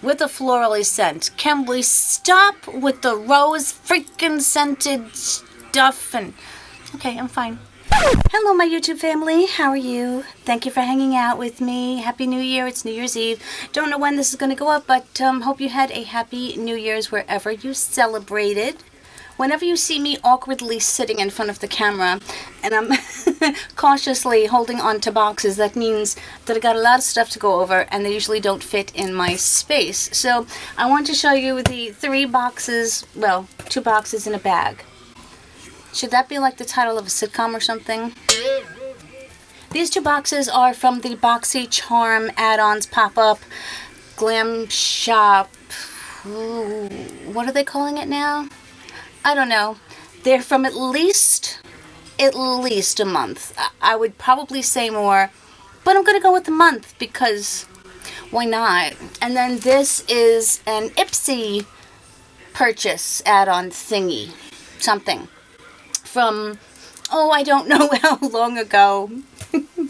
with a florally scent. Can we stop with the rose freaking scented stuff? And okay, I'm fine. Hello, my YouTube family. How are you? Thank you for hanging out with me. Happy New Year. It's New Year's Eve. Don't know when this is going to go up, but hope you had a happy New Year's wherever you celebrated. Whenever you see me awkwardly sitting in front of the camera and I'm cautiously holding on to boxes, that means that I got a lot of stuff to go over and they usually don't fit in my space. So I want to show you the 3 boxes, well, 2 boxes in a bag. Should that be like the title of a sitcom or something? These 2 boxes are from the Boxycharm add-ons pop-up glam shop. Ooh, what are they calling it now? I don't know. They're from at least a month. I would probably say more, but I'm going to go with a month because why not? And then this is an Ipsy purchase add-on thingy, something from, oh, I don't know how long ago.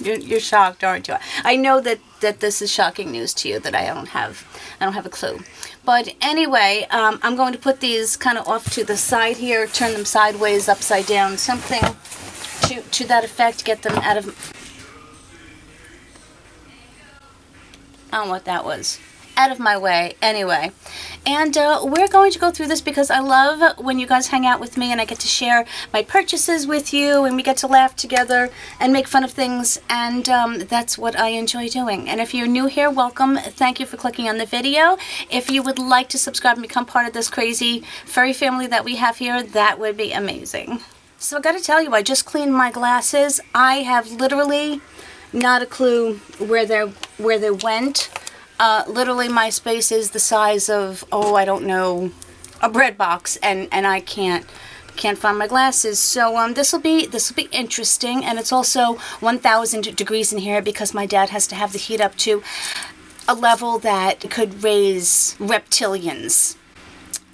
You're shocked, aren't you? I know that this is shocking news to you, that I don't have a clue. But anyway, I'm going to put these kind of off to the side here, turn them sideways, upside down, something to that effect, get them out of, I don't know what that was, out of my way anyway. And we're going to go through this because I love when you guys hang out with me and I get to share my purchases with you and we get to laugh together and make fun of things, and that's what I enjoy doing. And if you're new here, welcome. Thank you for clicking on the video. If you would like to subscribe and become part of this crazy furry family that we have here, that would be amazing. So I gotta tell you, I just cleaned my glasses. I have literally not a clue where they went. Literally my space is the size of, oh, I don't know, a bread box, and I can't find my glasses. So this will be interesting, and it's also 1,000 degrees in here because my dad has to have the heat up to a level that could raise reptilians,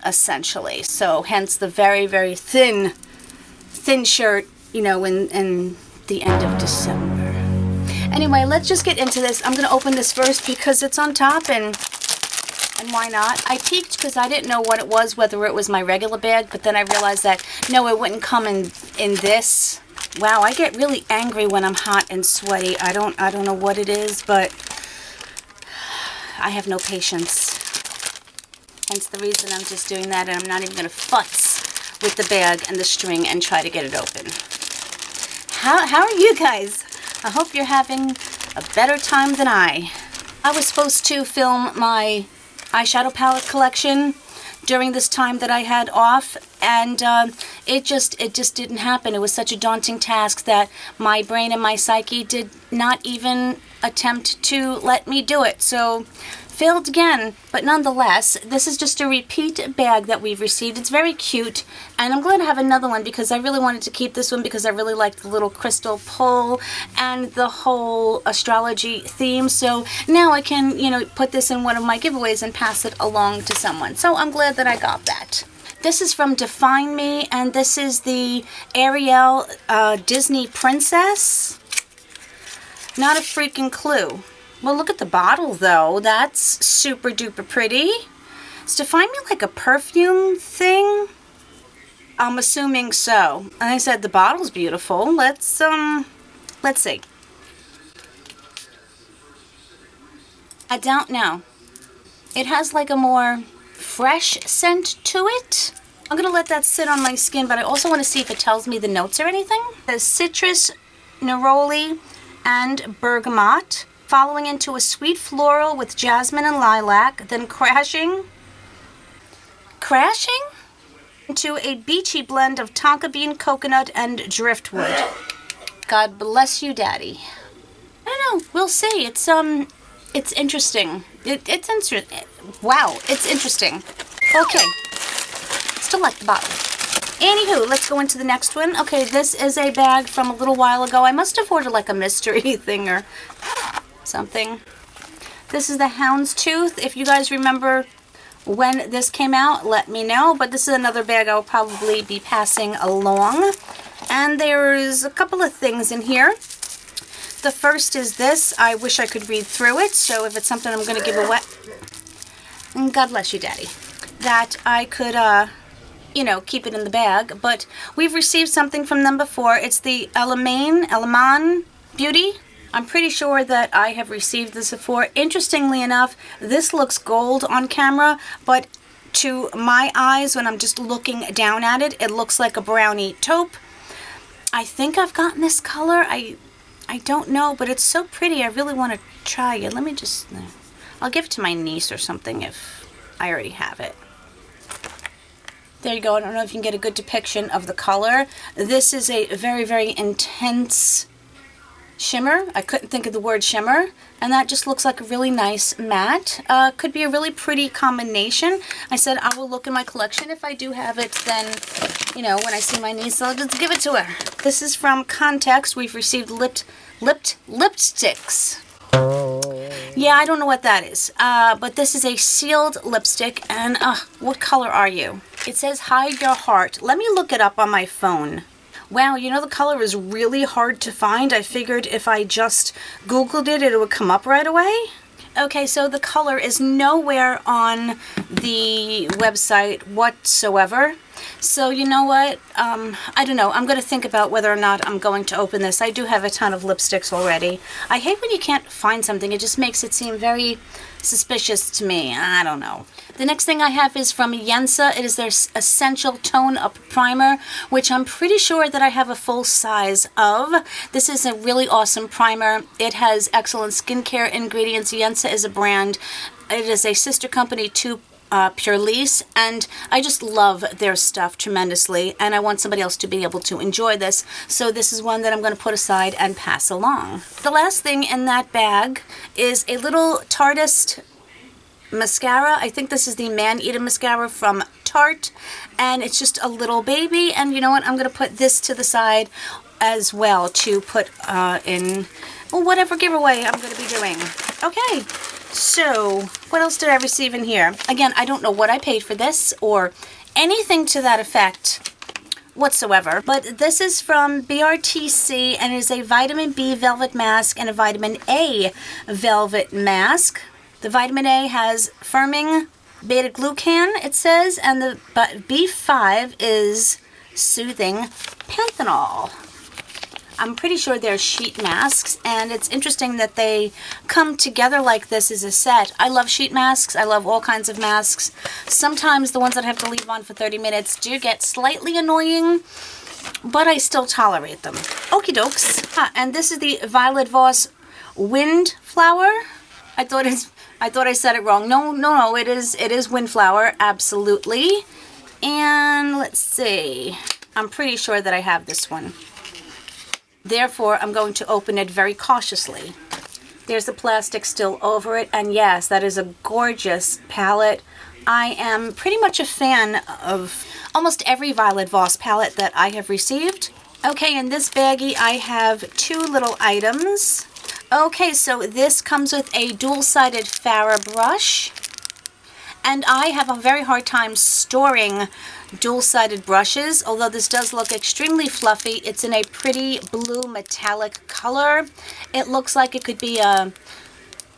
essentially. So hence the very, very thin shirt, you know, in the end of December. Anyway, let's just get into this. I'm going to open this first because it's on top, and why not? I peeked because I didn't know what it was, whether it was my regular bag, but then I realized that, no, it wouldn't come in this. Wow, I get really angry when I'm hot and sweaty. I don't know what it is, but I have no patience. Hence the reason I'm just doing that, and I'm not even going to futz with the bag and the string and try to get it open. How are you guys? I hope you're having a better time than I. I was supposed to film my eyeshadow palette collection during this time that I had off, and it just didn't happen. It was such a daunting task that my brain and my psyche did not even attempt to let me do it. So failed again, but nonetheless, this is just a repeat bag that we've received. It's very cute, and I'm glad to have another one because I really wanted to keep this one because I really like the little crystal pull and the whole astrology theme. So now I can, you know, put this in one of my giveaways and pass it along to someone. So I'm glad that I got that. This is from Define Me, and this is the Ariel Disney Princess. Not a freaking clue. Well, look at the bottle, though. That's super duper pretty. Is Define Me like a perfume thing? I'm assuming so. And I said the bottle's beautiful. Let's see. I don't know. It has like a more fresh scent to it. I'm gonna let that sit on my skin, but I also want to see if it tells me the notes or anything. There's citrus, neroli, and bergamot, following into a sweet floral with jasmine and lilac, then crashing into a beachy blend of tonka bean, coconut, and driftwood. God bless you, Daddy. I don't know. We'll see. It's interesting. It's interesting. Wow, it's interesting. Okay. Still like the bottle. Anywho, let's go into the next one. Okay, this is a bag from a little while ago. I must have ordered like a mystery thing or something. This is the Houndstooth. If you guys remember when this came out, let me know. But this is another bag I'll probably be passing along. And there's a couple of things in here. The first is this. I wish I could read through it, so if it's something I'm going to give away... God bless you, Daddy, that I could, you know, keep it in the bag. But we've received something from them before. It's the Element Beauty. I'm pretty sure that I have received this before. Interestingly enough, this looks gold on camera, but to my eyes, when I'm just looking down at it, it looks like a brownie taupe. I think I've gotten this color. I don't know, but it's so pretty. I really want to try it. Let me just, I'll give it to my niece or something if I already have it. There you go. I don't know if you can get a good depiction of the color. This is a very, very intense shimmer. I couldn't think of the word shimmer, and that just looks like a really nice matte. Could be a really pretty combination. I said I will look in my collection. If I do have it, then, you know, when I see my niece, I'll just give it to her. This is from Context. We've received lipsticks. Yeah, I don't know what that is, but this is a sealed lipstick, and what color are you? It says Hide Your Heart. Let me look it up on my phone. Wow, you know, the color is really hard to find. I figured if I just Googled it, it would come up right away. Okay, so the color is nowhere on the website whatsoever. So you know what? I don't know. I'm going to think about whether or not I'm going to open this. I do have a ton of lipsticks already. I hate when you can't find something. It just makes it seem very suspicious to me. I don't know. The next thing I have is from Yensa. It is their Essential Tone Up Primer, which I'm pretty sure that I have a full size of. This is a really awesome primer. It has excellent skincare ingredients. Yensa is a brand. It is a sister company to Pure Lease, and I just love their stuff tremendously, and I want somebody else to be able to enjoy this, so this is one that I'm going to put aside and pass along. The last thing in that bag is a little Tarteist mascara. I think this is the Man-Eater mascara from Tarte, and it's just a little baby, and you know what, I'm going to put this to the side as well to put in, well, whatever giveaway I'm going to be doing. Okay. So, what else did I receive in here? Again, I don't know what I paid for this or anything to that effect whatsoever. But this is from BRTC, and it is a vitamin B velvet mask and a vitamin A velvet mask. The vitamin A has firming beta-glucan, it says, and the B5 is soothing panthenol. I'm pretty sure they're sheet masks, and it's interesting that they come together like this as a set. I love sheet masks. I love all kinds of masks. Sometimes the ones that I have to leave on for 30 minutes do get slightly annoying, but I still tolerate them. Okie dokes. And this is the Violet Voss Windflower. I thought I said it wrong. No, it is Windflower, absolutely. And let's see. I'm pretty sure that I have this one. Therefore, I'm going to open it very cautiously. There's the plastic still over it, and yes, that is a gorgeous palette. I am pretty much a fan of almost every Violet Voss palette that I have received. Okay, in this baggie, I have two little items. Okay, so this comes with a dual-sided Farrah brush, and I have a very hard time storing dual-sided brushes, although this does look extremely fluffy. It's in a pretty blue metallic color. It looks like it could be a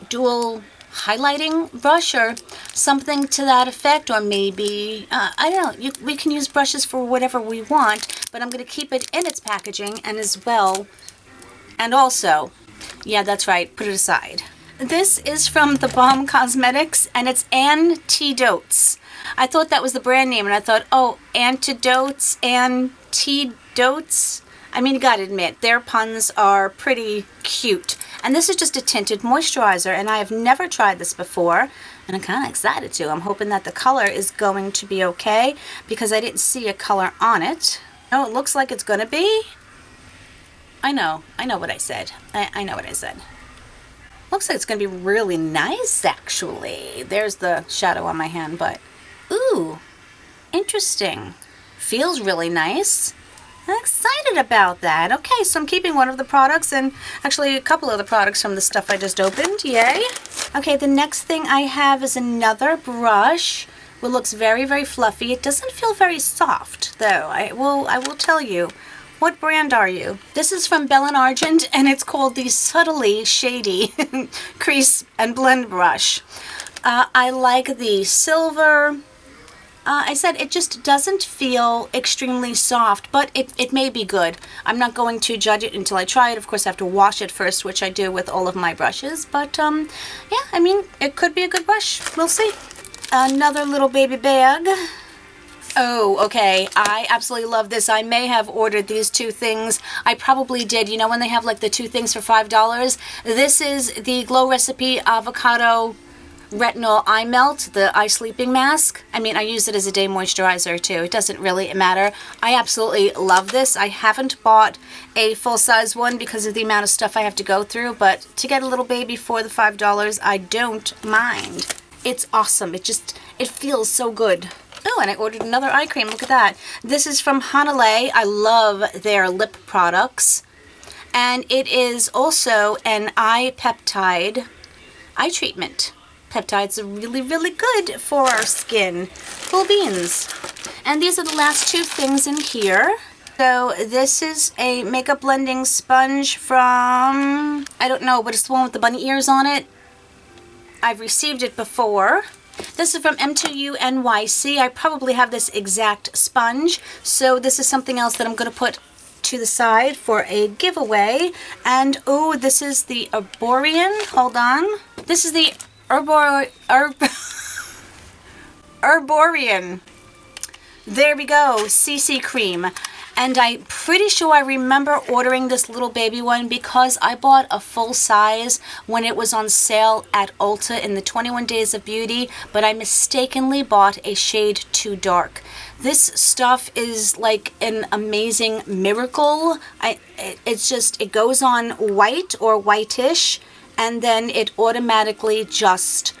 dual highlighting brush or something to that effect, or maybe, I don't know, we can use brushes for whatever we want, but I'm going to keep it in its packaging and as well, and also, yeah, that's right, put it aside. This is from The Balm Cosmetics, and it's Antidotes. I thought that was the brand name, and I thought, oh, Antidotes. I mean, you gotta admit, their puns are pretty cute. And this is just a tinted moisturizer, and I have never tried this before, and I'm kind of excited to. I'm hoping that the color is going to be okay, because I didn't see a color on it. Oh, it looks like it's gonna be. I know what I said. I know what I said. Looks like it's going to be really nice, actually. There's the shadow on my hand, but ooh, interesting. Feels really nice. I'm excited about that. Okay, so I'm keeping one of the products and actually a couple of the products from the stuff I just opened. Yay. Okay, the next thing I have is another brush. It looks very, very fluffy. It doesn't feel very soft, though. I will tell you. What brand are you? This is from Bell & Argent, and it's called the Subtly Shady Crease and Blend Brush. I like the silver. I said it just doesn't feel extremely soft, but it may be good. I'm not going to judge it until I try it. Of course, I have to wash it first, which I do with all of my brushes. But, yeah, I mean, it could be a good brush. We'll see. Another little baby bag. Oh, okay. I absolutely love this. I may have ordered these two things. I probably did. You know when they have, like, the two things for $5? This is the Glow Recipe Avocado Retinol Eye Melt, the eye sleeping mask. I mean, I use it as a day moisturizer too. It doesn't really matter. I absolutely love this. I haven't bought a full-size one because of the amount of stuff I have to go through, but to get a little baby for the $5, I don't mind. It's awesome. It feels so good. Oh, and I ordered another eye cream. Look at that. This is from Hanalei. I love their lip products. And it is also an eye peptide eye treatment. Peptides are really, really good for our skin. Cool beans. And these are the last two things in here. So this is a makeup blending sponge from, I don't know, but it's the one with the bunny ears on it. I've received it before. This is from M2U NYC. I probably have this exact sponge. So this is something else that I'm going to put to the side for a giveaway. And, oh, this is the Arborian. Hold on. This is the Arborian. There we go, CC cream. And I'm pretty sure I remember ordering this little baby one because I bought a full size when it was on sale at Ulta in the 21 Days of Beauty, but I mistakenly bought a shade too dark. This stuff is like an amazing miracle. It goes on white or whitish, and then it automatically just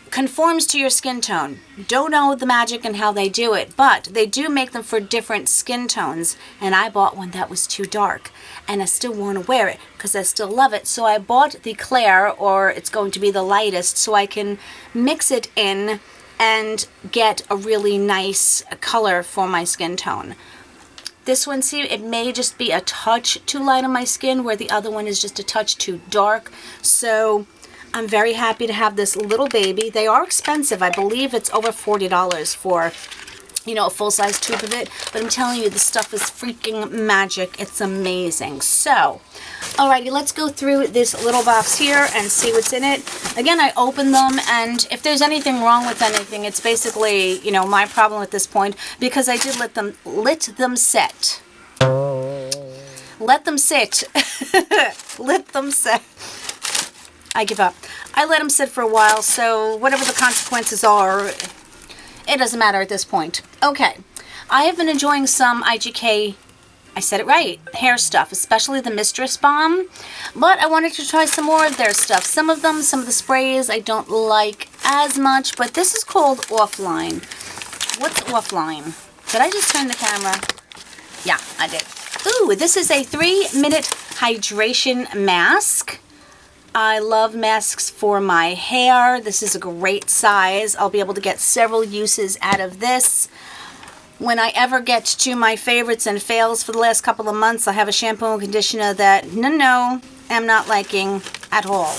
conforms to your skin tone. Don't know the magic and how they do it, but they do make them for different skin tones. And I bought one that was too dark, and I still want to wear it because I still love it. So I bought the Claire, or it's going to be the lightest, so I can mix it in and get a really nice color for my skin tone. This one, see, it may just be a touch too light on my skin, where the other one is just a touch too dark. So I'm very happy to have this little baby. They are expensive. I believe it's over $40 for, you know, a full-size tube of it. But I'm telling you, this stuff is freaking magic. It's amazing. So, alrighty, let's go through this little box here and see what's in it. Again, I opened them, and if there's anything wrong with anything, it's basically, you know, my problem at this point, because I did let them sit. Let them sit. Let them sit. I give up. I let them sit for a while, so whatever the consequences are, it doesn't matter at this point. Okay, I have been enjoying some IGK, I said it right, hair stuff, especially the Mistress Balm, but I wanted to try some more of their stuff. Some of the sprays I don't like as much, but this is called Offline. What's Offline? Did I just turn the camera? Yeah, I did. Ooh, this is a 3-minute hydration mask. I love masks for my hair. This is a great size. I'll be able to get several uses out of this. When I ever get to my favorites and fails for the last couple of months, I have a shampoo and conditioner that, I'm not liking at all.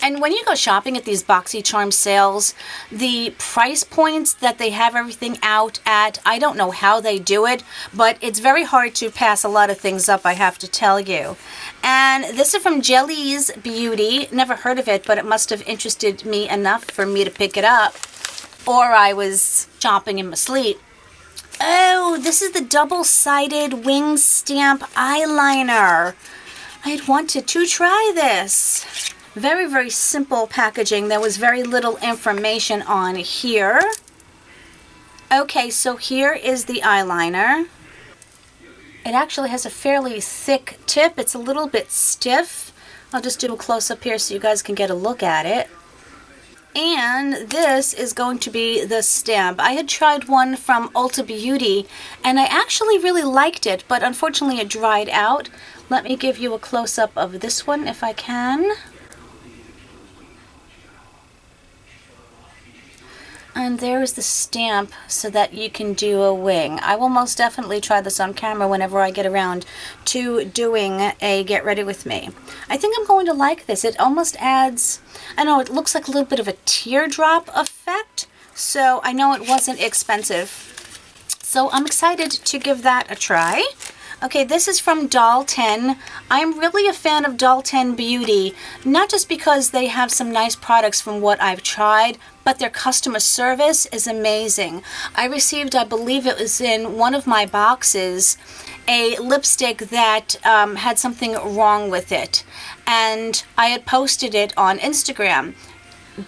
And when you go shopping at these Boxycharm sales, the price points that they have everything out at, I don't know how they do it, but it's very hard to pass a lot of things up, I have to tell you. And this is from Jelly's Beauty. Never heard of it, but it must have interested me enough for me to pick it up. Or I was shopping in my sleep. Oh, this is the double-sided wing stamp eyeliner. I had wanted to try this. Very, very simple packaging. There was very little information on here. Okay, so here is the eyeliner. It actually has a fairly thick tip. It's a little bit stiff. I'll just do a close-up here so you guys can get a look at it. And this is going to be the stamp. I had tried one from Ulta Beauty, and I actually really liked it, but unfortunately it dried out. Let me give you a close-up of this one if I can. And there is the stamp so that you can do a wing. I will most definitely try this on camera whenever I get around to doing a get ready with me. I think I'm going to like this. It almost adds, I know it looks like a little bit of a teardrop effect. So I know it wasn't expensive. So I'm excited to give that a try. Okay, this is from Doll 10. I'm really a fan of Doll 10 Beauty, not just because they have some nice products from what I've tried, but their customer service is amazing. I received, I believe it was in one of my boxes, a lipstick that had something wrong with it. And I had posted it on Instagram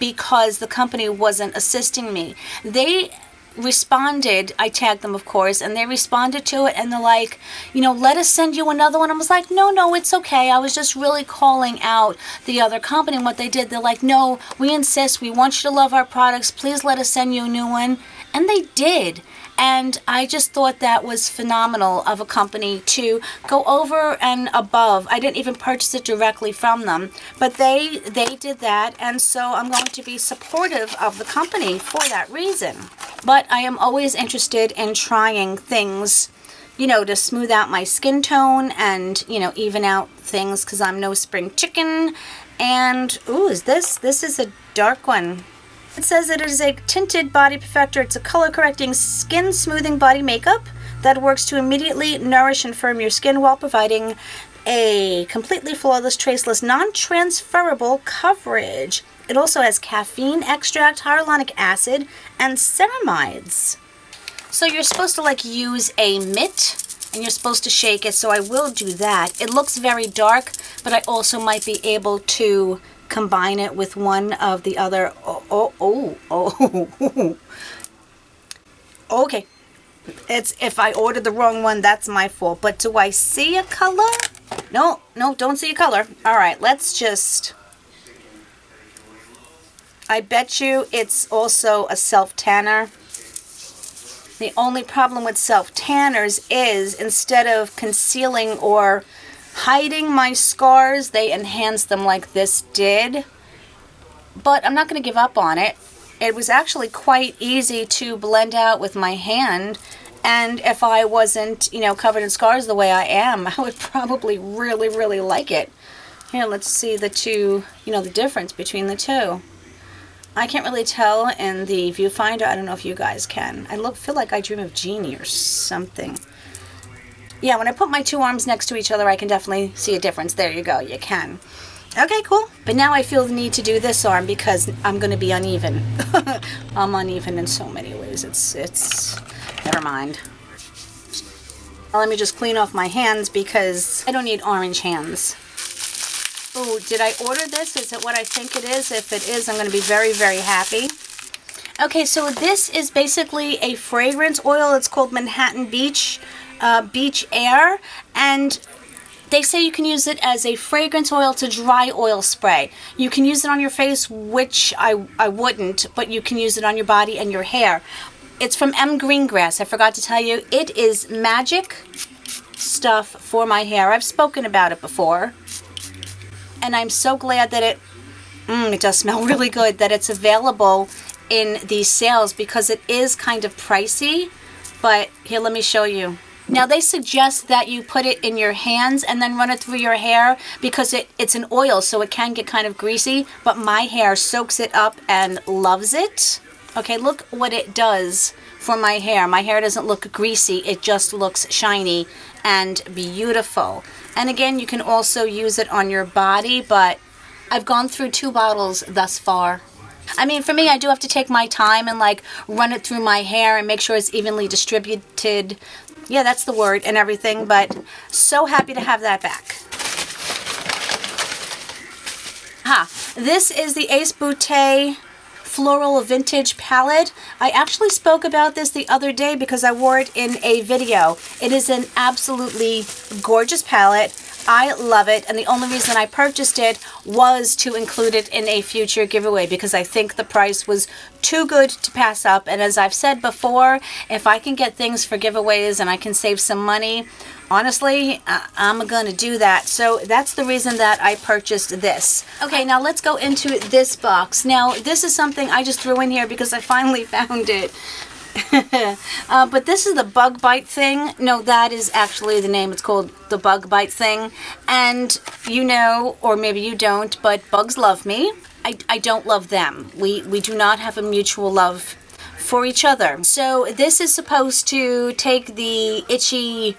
because the company wasn't assisting me. They responded, I tagged them of course, and they responded to it and they're like, you know, let us send you another one. I was like, no, it's okay. I was just really calling out the other company and what they did. They're like, no, we insist. We want you to love our products. Please let us send you a new one. And they did. And I just thought that was phenomenal of a company to go over and above. I didn't even purchase it directly from them, but they did that, and so I'm going to be supportive of the company for that reason. But I am always interested in trying things, you know, to smooth out my skin tone and, you know, even out things because I'm no spring chicken. And, ooh, this is a dark one. It says it is a tinted body perfector. It's a color correcting skin smoothing body makeup that works to immediately nourish and firm your skin while providing a completely flawless, traceless, non-transferable coverage. It also has caffeine extract, hyaluronic acid, and ceramides. So you're supposed to like use a mitt and you're supposed to shake it, so I will do that. It looks very dark, but I also might be able to combine it with one of the other. Okay, it's, if I ordered the wrong one, that's my fault. But do I see a color? No, don't see a color. All right, let's just, I bet you it's also a self-tanner. The only problem with self-tanners is instead of concealing or hiding my scars, they enhance them like this did. But I'm not going to give up on it. It was actually quite easy to blend out with my hand, and if I wasn't, you know, covered in scars the way I am, I would probably really like it. Here, let's see the two, you know, the difference between the two. I can't really tell in the viewfinder. I don't know if you guys can. I feel like I dream of Jeannie or something. Yeah, when I put my two arms next to each other, I can definitely see a difference. There you go, you can. Okay, cool. But now I feel the need to do this arm because I'm going to be uneven. I'm uneven in so many ways. It's never mind. Well, let me just clean off my hands because I don't need orange hands. Oh, did I order this? Is it what I think it is? If it is, I'm going to be very happy. Okay, so this is basically a fragrance oil. It's called Manhattan Beach Air, and they say you can use it as a fragrance oil to dry oil spray. You can use it on your face, which I wouldn't, but you can use it on your body and your hair. It's from M. Greengrass. I forgot to tell you, it is magic stuff for my hair. I've spoken about it before, and I'm so glad that it does smell really good, that it's available in these sales because it is kind of pricey. But here, let me show you. Now, they suggest that you put it in your hands and then run it through your hair because it's an oil, so it can get kind of greasy, but my hair soaks it up and loves it. Okay, look what it does for my hair. My hair doesn't look greasy, it just looks shiny and beautiful. And again, you can also use it on your body, but I've gone through 2 bottles thus far. I mean, for me, I do have to take my time and like run it through my hair and make sure it's evenly distributed. Yeah, that's the word and everything, but so happy to have that back. This is the Ace Boutte Floral Vintage Palette. I actually spoke about this the other day because I wore it in a video. It is an absolutely gorgeous palette. I love it, and the only reason I purchased it was to include it in a future giveaway because I think the price was too good to pass up. And as I've said before, if I can get things for giveaways and I can save some money, honestly, I'm going to do that. So that's the reason that I purchased this. Okay, now let's go into this box. Now, this is something I just threw in here because I finally found it. But this is the bug bite thing. No, that is actually the name. It's called the bug bite thing. And you know, or maybe you don't, but bugs love me. I don't love them. We do not have a mutual love for each other. So this is supposed to take the itchy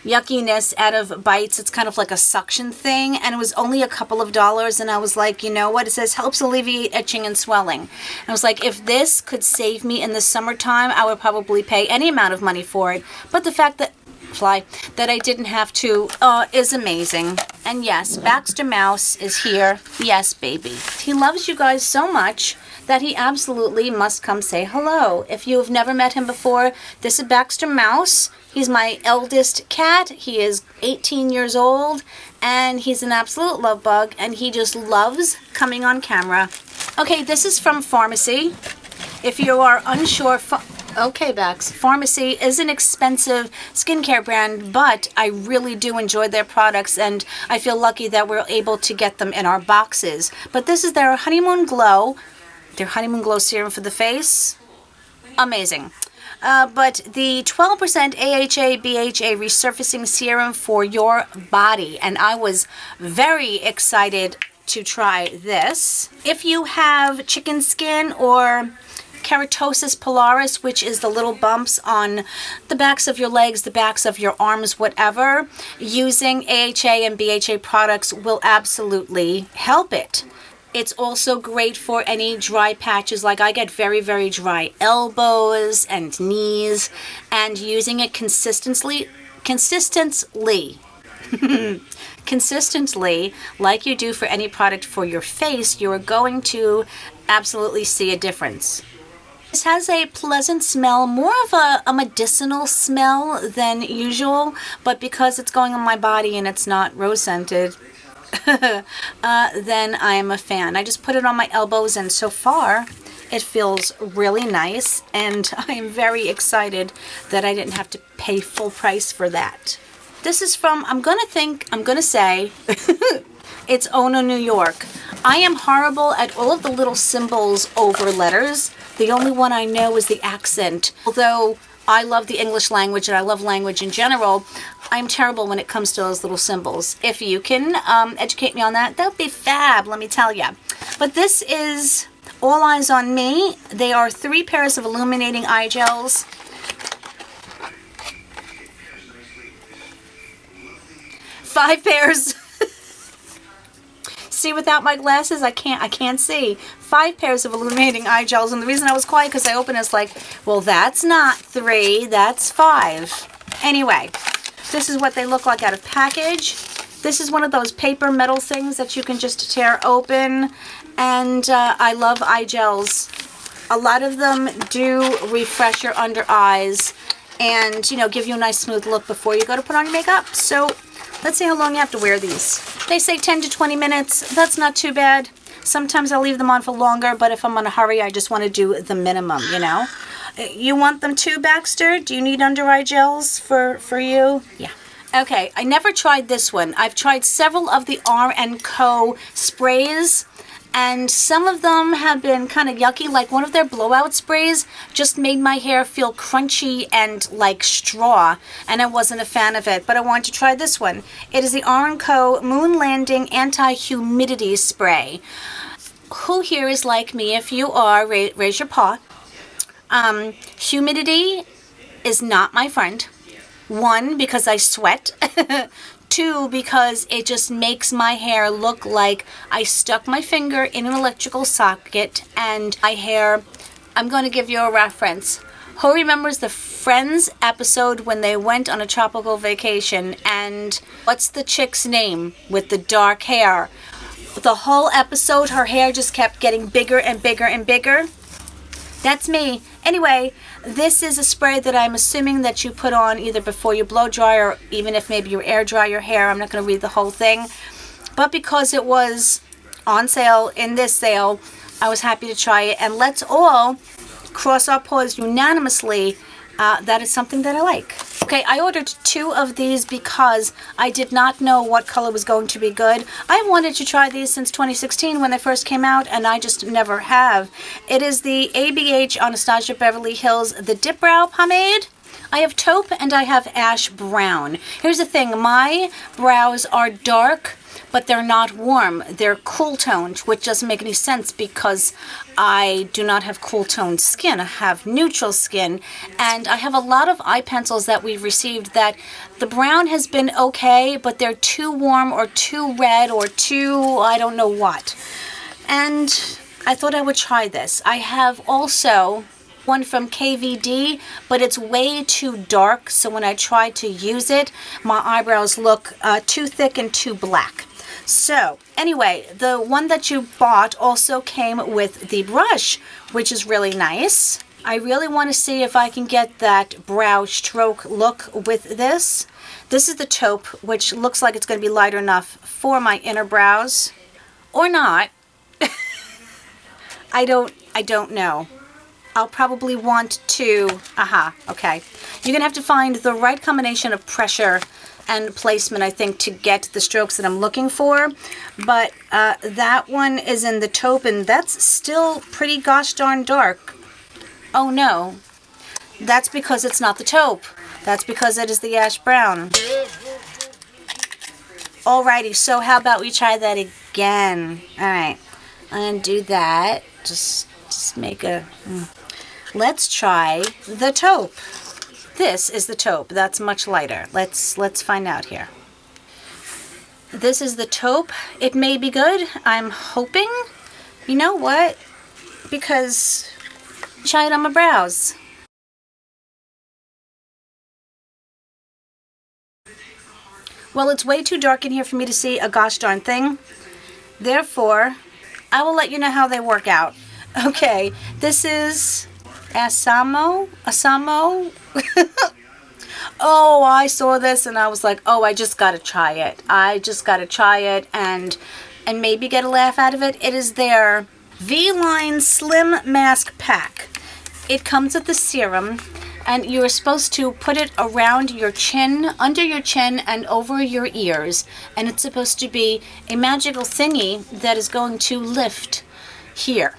yuckiness out of bites. It's kind of like a suction thing, and it was only a couple of dollars, and I was like, you know what, it says helps alleviate itching and swelling. And I was like, if this could save me in the summertime, I would probably pay any amount of money for it. But the fact that I didn't have to is amazing. And yes, Baxter Mouse is here. Yes, baby. He loves you guys so much that he absolutely must come say hello. If you have never met him before, this is Baxter Mouse. He's my eldest cat. He is 18 years old, and he's an absolute love bug, and he just loves coming on camera. Okay, this is from Pharmacy. If you are unsure, okay, Bax, Pharmacy is an expensive skincare brand, but I really do enjoy their products, and I feel lucky that we're able to get them in our boxes. But this is their Honeymoon Glow serum for the face. Amazing. But the 12% AHA BHA resurfacing serum for your body, and I was very excited to try this. If you have chicken skin or keratosis pilaris, which is the little bumps on the backs of your legs, the backs of your arms, whatever, using AHA and BHA products will absolutely help it. It's also great for any dry patches, like I get very, very dry elbows and knees, and using it consistently, like you do for any product for your face, you are going to absolutely see a difference. This has a pleasant smell, more of a medicinal smell than usual, but because it's going on my body and it's not rose scented, then I am a fan. I just put it on my elbows, and so far it feels really nice, and I am very excited that I didn't have to pay full price for that. This is from, I'm gonna say, it's Ono, New York. I am horrible at all of the little symbols over letters. The only one I know is the accent. Although I love the English language and I love language in general, I'm terrible when it comes to those little symbols. If you can educate me on that, that would be fab, let me tell you. But this is All Eyes on Me. They are 3 pairs of illuminating eye gels. Five pairs. See, without my glasses, I can't see. 5 pairs of illuminating eye gels, and the reason I was quiet because I opened it's like, well, that's not 3, that's 5. Anyway, this is what they look like out of package. This is one of those paper metal things that you can just tear open, and I love eye gels. A lot of them do refresh your under eyes and, you know, give you a nice smooth look before you go to put on your makeup. So let's see how long you have to wear these. They say 10 to 20 minutes. That's not too bad. Sometimes I'll leave them on for longer, but if I'm in a hurry, I just want to do the minimum, you know. You want them too, Baxter? Do you need under eye gels for you? Yeah. Okay, I never tried this one. I've tried several of the R&Co sprays, and some of them have been kind of yucky. Like one of their blowout sprays just made my hair feel crunchy and like straw, and I wasn't a fan of it, but I wanted to try this one. It is the R&Co Moon Landing Anti-Humidity Spray. Who here is like me? If you are, raise your paw. Humidity is not my friend. 1, because I sweat. 2, because it just makes my hair look like I stuck my finger in an electrical socket, and my hair, I'm going to give you a reference. Who remembers the Friends episode when they went on a tropical vacation, and what's the chick's name with the dark hair? The whole episode, her hair just kept getting bigger and bigger and bigger. That's me. Anyway, this is a spray that I'm assuming that you put on either before you blow dry or even if maybe you air dry your hair. I'm not going to read the whole thing. But because it was on sale in this sale, I was happy to try it, and let's all cross our paws unanimously that is something that I like. Okay, I ordered 2 of these because I did not know what color was going to be good. I wanted to try these since 2016 when they first came out, and I just never have. It is the ABH Anastasia Beverly Hills The Dip Brow Pomade. I have taupe and I have ash brown. Here's the thing, my brows are dark, but they're not warm. They're cool toned, which doesn't make any sense because I do not have cool toned skin. I have neutral skin, and I have a lot of eye pencils that we've received that the brown has been okay, but they're too warm or too red or too I don't know what. And I thought I would try this. I have also one from KVD, but it's way too dark, so when I try to use it, my eyebrows look too thick and too black. So anyway, the one that you bought also came with the brush, which is really nice. I really want to see if I can get that brow stroke look with this. This is the taupe, which looks like it's going to be light enough for my inner brows, or not. I don't know. I'll probably want to, okay. You're going to have to find the right combination of pressure and placement, I think, to get the strokes that I'm looking for. But that one is in the taupe, and that's still pretty gosh darn dark. Oh no, that's because it's not the taupe. That's because it is the ash brown. Alrighty, so how about we try that again? Alright, I'm going to do that. Just make a... Let's try the taupe. This is the taupe. That's much lighter. Let's find out here. This is the taupe. It may be good. I'm hoping. You know what? Because try it on my brows. Well, it's way too dark in here for me to see a gosh darn thing. Therefore, I will let you know how they work out. Okay, this is Asamo. Oh, I saw this and I was like, oh, I just gotta try it. I just gotta try it and maybe get a laugh out of it. It is their V-Line Slim Mask Pack. It comes with the serum, and you're supposed to put it around your chin, under your chin, and over your ears. And it's supposed to be a magical thingy that is going to lift here.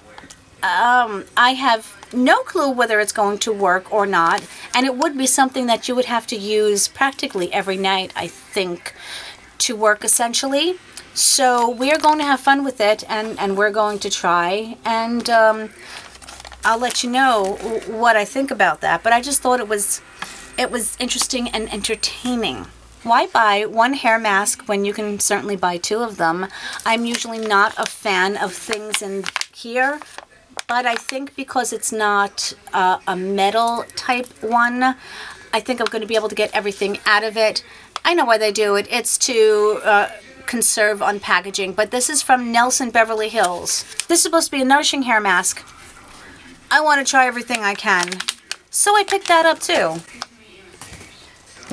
I have no clue whether it's going to work or not, and it would be something that you would have to use practically every night, I think, to work essentially. So we're going to have fun with it, and we're going to try, and I'll let you know what I think about that. But I just thought it was interesting and entertaining. Why buy one hair mask when you can certainly buy 2 of them? I'm usually not a fan of things in here, but I think because it's not a metal type one, I think I'm going to be able to get everything out of it. I know why they do it. It's to conserve on packaging, but this is from Nelson Beverly Hills. This is supposed to be a nourishing hair mask. I want to try everything I can, so I picked that up too.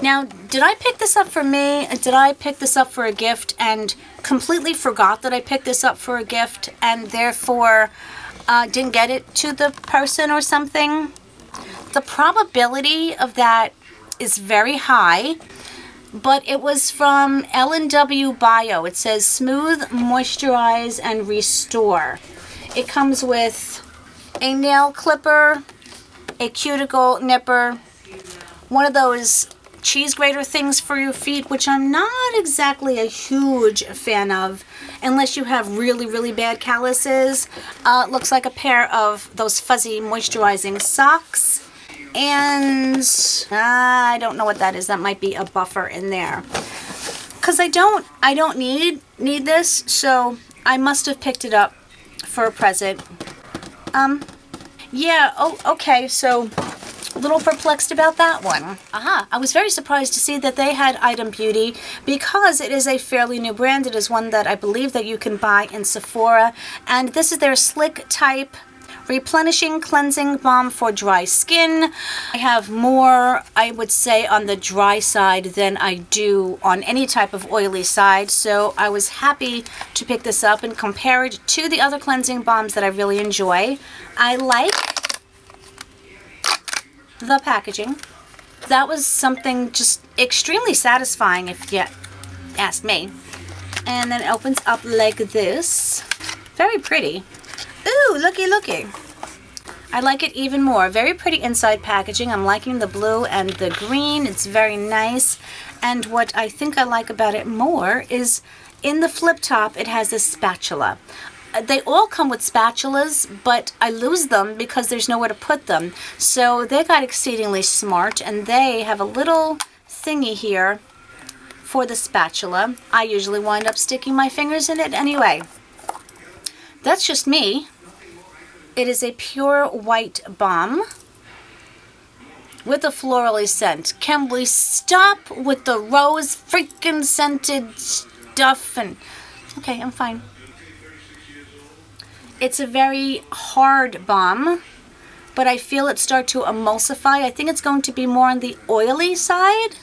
Now, did I pick this up for me? Did I pick this up for a gift and completely forgot that I picked this up for a gift and therefore didn't get it to the person or something? The probability of that is very high, but it was from L&W Bio. It says Smooth, Moisturize, and Restore. It comes with a nail clipper, a cuticle nipper, one of those cheese grater things for your feet, which I'm not exactly a huge fan of unless you have really, really bad calluses. Looks like a pair of those fuzzy moisturizing socks. And I don't know what that is. That might be a buffer in there. Because I don't need this, so I must have picked it up for a present. Yeah, oh, okay, so a little perplexed about that one. I was very surprised to see that they had Item Beauty because it is a fairly new brand. It is one that I believe that you can buy in Sephora, and this is their Slick Type replenishing cleansing balm for dry skin. I have more, I would say, on the dry side than I do on any type of oily side, so I was happy to pick this up and compare it to the other cleansing balms that I really enjoy. I like the packaging. That was something just extremely satisfying, if you ask me. And then it opens up like this. Very pretty. Ooh, looky, looky. I like it even more. Very pretty inside packaging. I'm liking the blue and the green. It's very nice. And what I think I like about it more is in the flip top, it has this spatula. They all come with spatulas, but I lose them because there's nowhere to put them. So they got exceedingly smart, and they have a little thingy here for the spatula. I usually wind up sticking my fingers in it anyway. That's just me. It is a pure white balm with a florally scent. Can we stop with the rose freaking scented stuff? And okay, I'm fine. It's a very hard balm, but I feel it start to emulsify. I think it's going to be more on the oily side.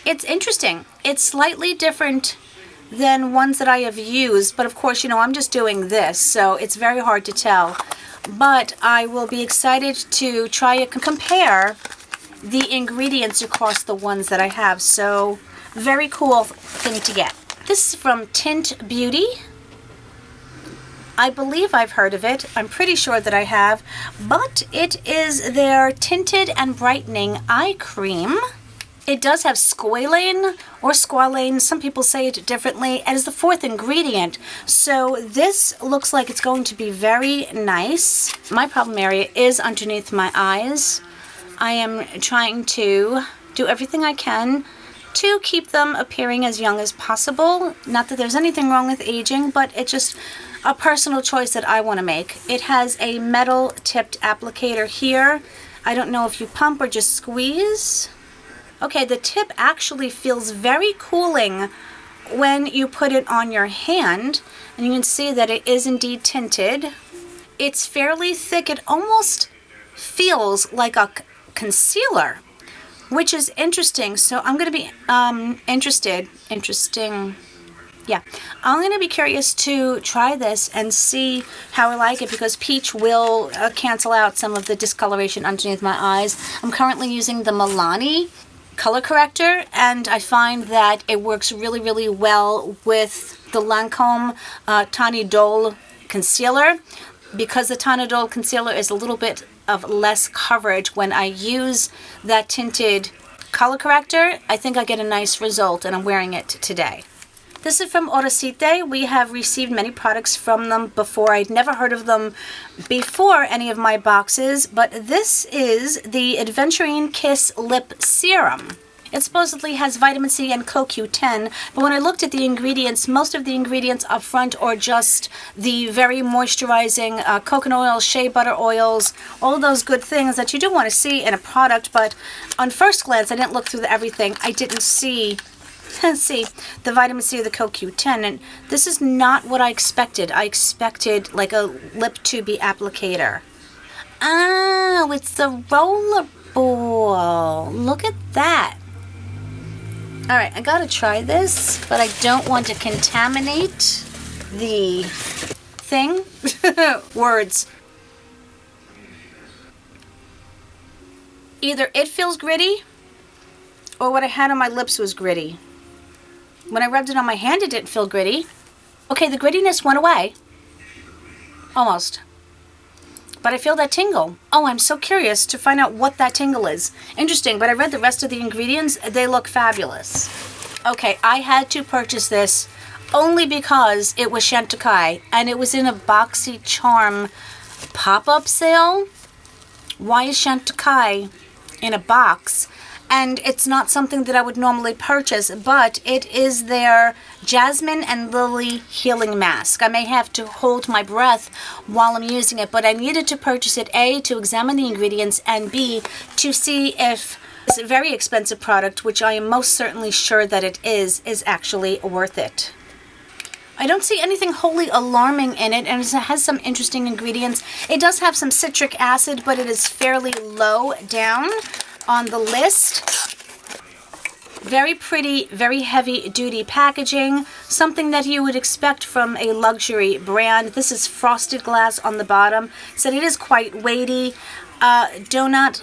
It's interesting. It's slightly different than ones that I have used, but of course, you know, I'm just doing this, so it's very hard to tell. But I will be excited to try and compare the ingredients across the ones that I have. So, very cool thing to get. This is from Tint Beauty. I believe I've heard of it. I'm pretty sure that I have. But it is their Tinted and Brightening Eye Cream. It does have squalane or squalane. Some people say it differently. It is the fourth ingredient. So this looks like it's going to be very nice. My problem area is underneath my eyes. I am trying to do everything I can to keep them appearing as young as possible. Not that there's anything wrong with aging, but it's just a personal choice that I want to make. It has a metal tipped applicator here. I don't know if you pump or just squeeze. Okay, the tip actually feels very cooling when you put it on your hand, and you can see that it is indeed tinted. It's fairly thick. It almost feels like a concealer, which is interesting. So I'm going to be I'm going to be curious to try this and see how I like it, because peach will cancel out some of the discoloration underneath my eyes. I'm currently using the Milani color corrector, and I find that it works really, really well with the Lancome Tony Dole concealer, because the Tony Dole concealer is a little bit of less coverage. When I use that tinted color corrector, I think I get a nice result, and I'm wearing it today. This is from Orosite. We have received many products from them before. I'd never heard of them before any of my boxes, but this is the Adventurine Kiss Lip Serum. It supposedly has vitamin C and CoQ10, but when I looked at the ingredients, most of the ingredients up front are just the very moisturizing coconut oil, shea butter oils, all those good things that you do want to see in a product, but on first glance, I didn't look through everything. I didn't see the vitamin C or the CoQ10, and this is not what I expected. I expected like a lip tubey applicator. Oh, it's the roller ball. Look at that. All right, I gotta try this, but I don't want to contaminate the thing. Words. Either it feels gritty, or what I had on my lips was gritty. When I rubbed it on my hand, it didn't feel gritty. Okay, the grittiness went away. Almost. But I feel that tingle. Oh, I'm so curious to find out what that tingle is. Interesting, but I read the rest of the ingredients. They look fabulous. Okay, I had to purchase this only because it was Chantecaille, and it was in a Boxycharm pop-up sale. Why is Chantecaille in a box? And it's not something that I would normally purchase, but it is their Jasmine and Lily Healing Mask. I may have to hold my breath while I'm using it, but I needed to purchase it, A, to examine the ingredients, and B, to see if this very expensive product, which I am most certainly sure that it is actually worth it. I don't see anything wholly alarming in it, and it has some interesting ingredients. It does have some citric acid, but it is fairly low down on the list. Very pretty, very heavy-duty packaging, something that you would expect from a luxury brand. This is frosted glass on the bottom, so it is quite weighty. Donut.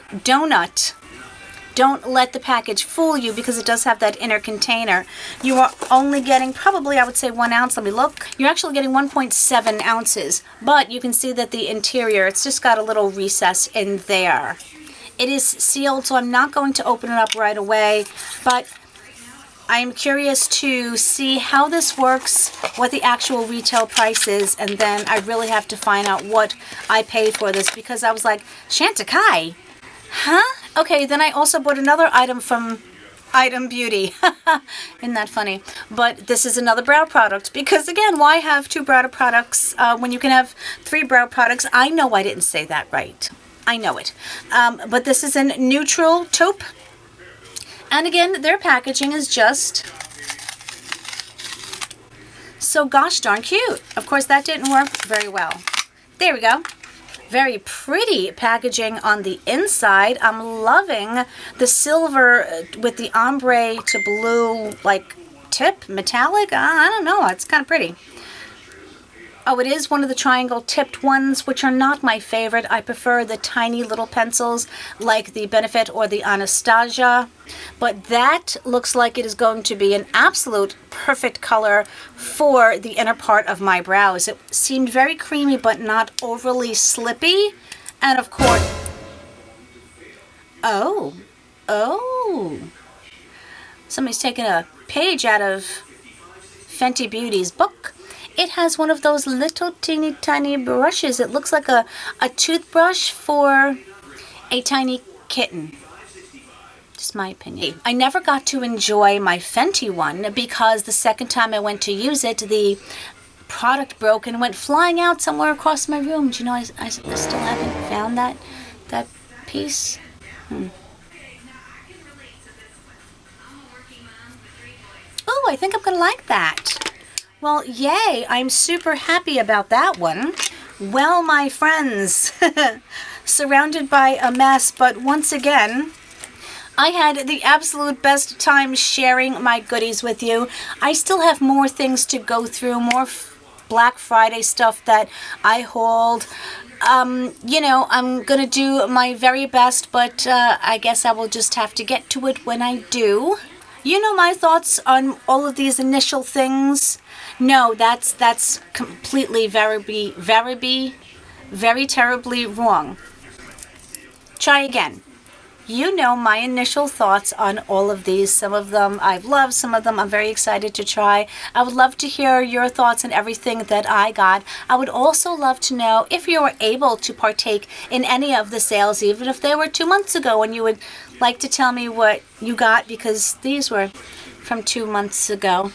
Don't let the package fool you, because it does have that inner container. You are only getting probably, I would say, 1 ounce. Let me look. You're actually getting 1.7 ounces, but you can see that the interior, it's just got a little recess in there. It is sealed, so I'm not going to open it up right away, but I'm curious to see how this works, what the actual retail price is, and then I really have to find out what I paid for this, because I was like, Chantecaille? Huh? Okay, then I also bought another item from Item Beauty. Isn't that funny? But this is another brow product, because again, why have 2 brow products when you can have 3 brow products? I know I didn't say that right. I know it. But this is in neutral taupe. And again, their packaging is just so gosh darn cute. Of course, that didn't work very well. There we go. Very pretty packaging on the inside. I'm loving the silver with the ombre to blue, like tip, metallic. I don't know. It's kind of pretty. Oh, it is one of the triangle tipped ones, which are not my favorite. I prefer the tiny little pencils like the Benefit or the Anastasia. But that looks like it is going to be an absolute perfect color for the inner part of my brows. It seemed very creamy but not overly slippy. And of course... Oh. Somebody's taken a page out of Fenty Beauty's book. It has one of those little teeny tiny brushes. It looks like a toothbrush for a tiny kitten. Just my opinion. I never got to enjoy my Fenty one because the second time I went to use it, the product broke and went flying out somewhere across my room. Do you know, I still haven't found that piece. Oh, I think I'm going to like that. Well, yay, I'm super happy about that one. Well, my friends, surrounded by a mess, but once again, I had the absolute best time sharing my goodies with you. I still have more things to go through, more Black Friday stuff that I hauled. You know, I'm going to do my very best, but I guess I will just have to get to it when I do. You know my thoughts on all of these initial things. No, that's completely very terribly wrong. Try again. You know my initial thoughts on all of these. Some of them I've loved, some of them I'm very excited to try. I would love to hear your thoughts on everything that I got. I would also love to know if you were able to partake in any of the sales, even if they were 2 months ago, and you would like to tell me what you got, because these were from 2 months ago.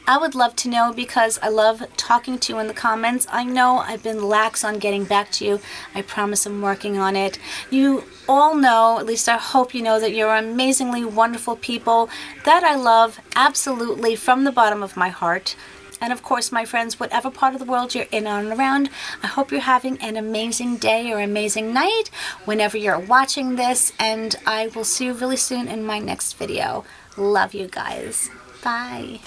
I would love to know, because I love talking to you in the comments. I know I've been lax on getting back to you. I promise I'm working on it. You all know, at least I hope you know, that you're amazingly wonderful people that I love absolutely from the bottom of my heart. And of course, my friends, whatever part of the world you're in and around, I hope you're having an amazing day or amazing night whenever you're watching this. And I will see you really soon in my next video. Love you guys. Bye.